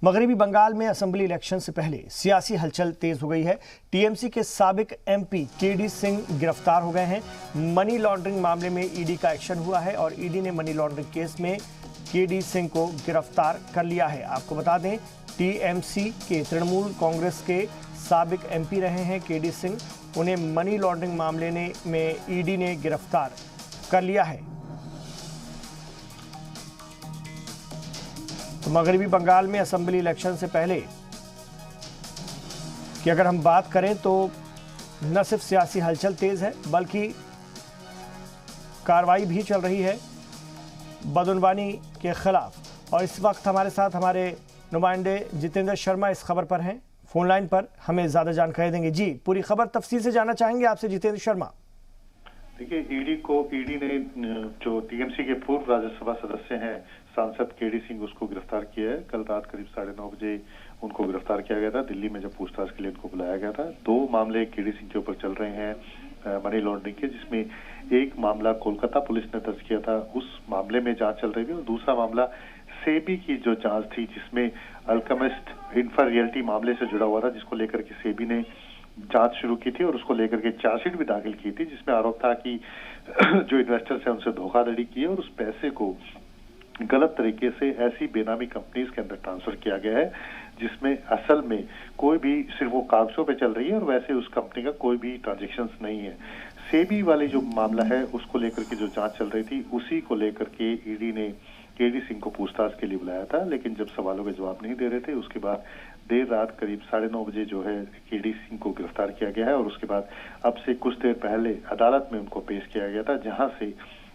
मगरबी बंगाल में assembly election से पहले सियासी हलचल तेज हो गई है। टीएमसी के साबिक एमपी केडी सिंह गिरफ्तार हो गए हैं। मनी लॉन्ड्रिंग मामले में ईडी का एक्शन हुआ है और ईडी ने मनी लॉन्ड्रिंग केस में केडी सिंह को गिरफ्तार कर लिया है। आपको बता दें, टीएमसी के तृणमूल कांग्रेस के साबिक एमपी रहे हैं केडी सिंह। उन्हें मनी लॉन्ड्रिंग मामले में ईडी ने गिरफ्तार कर लिया है। तो मगरबी बंगाल में असेंबली इलेक्शन से पहले कि अगर हम बात करें तो न सिर्फ सियासी हलचल तेज है बल्कि कार्रवाई भी चल रही है बदनवानी के खिलाफ। और इस वक्त हमारे साथ हमारे नुमाइंदे जितेंद्र शर्मा इस खबर पर हैं, फोन लाइन पर हमें ज्यादा जानकारी देंगे। जी, पूरी खबर तफसील से जानना चाहेंगे आपसे जितेंद्र शर्मा। देखिए, ईडी ने जो टीएमसी के पूर्व राज्यसभा सदस्य हैं सांसद केडी सिंह, उसको गिरफ्तार किया है। कल रात करीब 9:30 बजे उनको गिरफ्तार किया गया था। दिल्ली में जब पूछताछ के लिए उनको बुलाया गया था। 2 मामले केडी सिंह के ऊपर चल रहे हैं मनी लॉन्ड्रिंग के, जिसमें एक मामला कोलकाता पुलिस ने दर्ज किया था, उस मामले में जांच चल रही थी, और दूसरा मामला सेबी की जो जांच थी जिसमें अल्केमिस्ट इंफ्रा रियल्टी मामले से जुड़ा हुआ था, जिसको लेकर के सेबी ने जांच शुरू की थी और उसको लेकर के चार्जशीट भी दाखिल की थी, जिसमें आरोप था कि जो इन्वेस्टर्स हैं उनसे धोखाधड़ी की है और उस पैसे को गलत तरीके से ऐसी बेनामी कंपनीज के अंदर ट्रांसफर किया गया है जिसमें असल में कोई भी, सिर्फ वो कागजों पे चल रही है और वैसे उस कंपनी का कोई भी ट्रांजैक्शंस नहीं है। सेबी वाले जो मामला है उसको लेकर के जो जांच चल रही थी, उसी को लेकर के ईडी ने केडी सिंह को पूछताछ के लिए बुलाया था, लेकिन जब सवालों के जवाब नहीं दे रहे थे, उसके बाद देर रात करीब 9:30 बजे जो है केडी सिंह को गिरफ्तार किया गया है। और उसके बाद अब से कुछ देर पहले अदालत में उनको पेश किया गया था, जहां से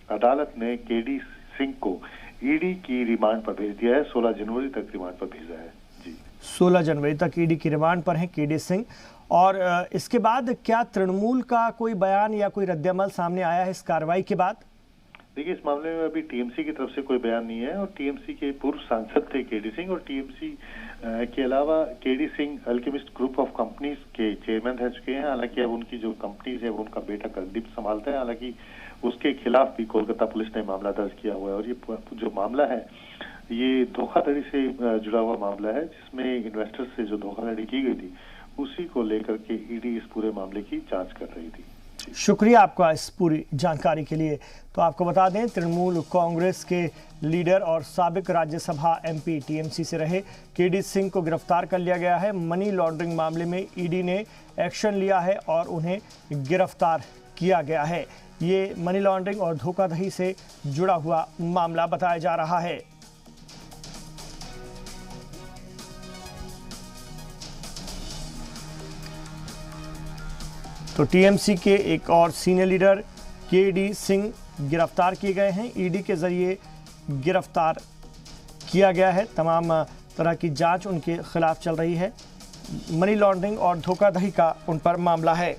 अदालत ने केडी सिंह को ईडी की रिमांड पर भेज दिया है। 16 जनवरी तक रिमांड पर भेजा है। जी, 16 जनवरी तक ईडी की रिमांड पर है केडी सिंह। और इसके बाद क्या तृणमूल का कोई बयान या कोई रद्दअमल सामने आया है इस कार्रवाई के बाद? देखिए, इस मामले में अभी टीएमसी की तरफ से कोई बयान नहीं है और टीएमसी के पूर्व सांसद थे केडी सिंह, और टीएमसी के अलावा KD Singh alchemist group of companies के चेयरमैन रह चुके हैं। हालांकि अब उनकी जो कंपनीज है वो उनका बेटा कुलदीप संभालता है। हालांकि उसके खिलाफ भी कोलकाता पुलिस ने मामला दर्ज किया हुआ है और ये जो मामला है ये धोखाधड़ी से जुड़ा हुआ मामला है, जिसमें इन्वेस्टर्स से जो धोखाधड़ी की गई थी उसी को लेकर के ईडी इस पूरे मामले की जांच कर रही थी। शुक्रिया आपका इस पूरी जानकारी के लिए। तो आपको बता दें, तृणमूल कांग्रेस के लीडर और साबिक राज्यसभा एमपी टीएमसी से रहे केडी सिंह को गिरफ्तार कर लिया गया है। मनी लॉन्ड्रिंग मामले में ईडी ने एक्शन लिया है और उन्हें गिरफ्तार किया गया है। ये मनी लॉन्ड्रिंग और धोखाधड़ी से जुड़ा हुआ मामला बताया जा रहा है। तो टीएमसी के एक और सीनियर लीडर केडी सिंह गिरफ्तार किए गए हैं। ईडी के जरिए गिरफ्तार किया गया है। तमाम तरह की जांच उनके खिलाफ चल रही है। मनी लॉन्ड्रिंग और धोखाधड़ी का उन पर मामला है।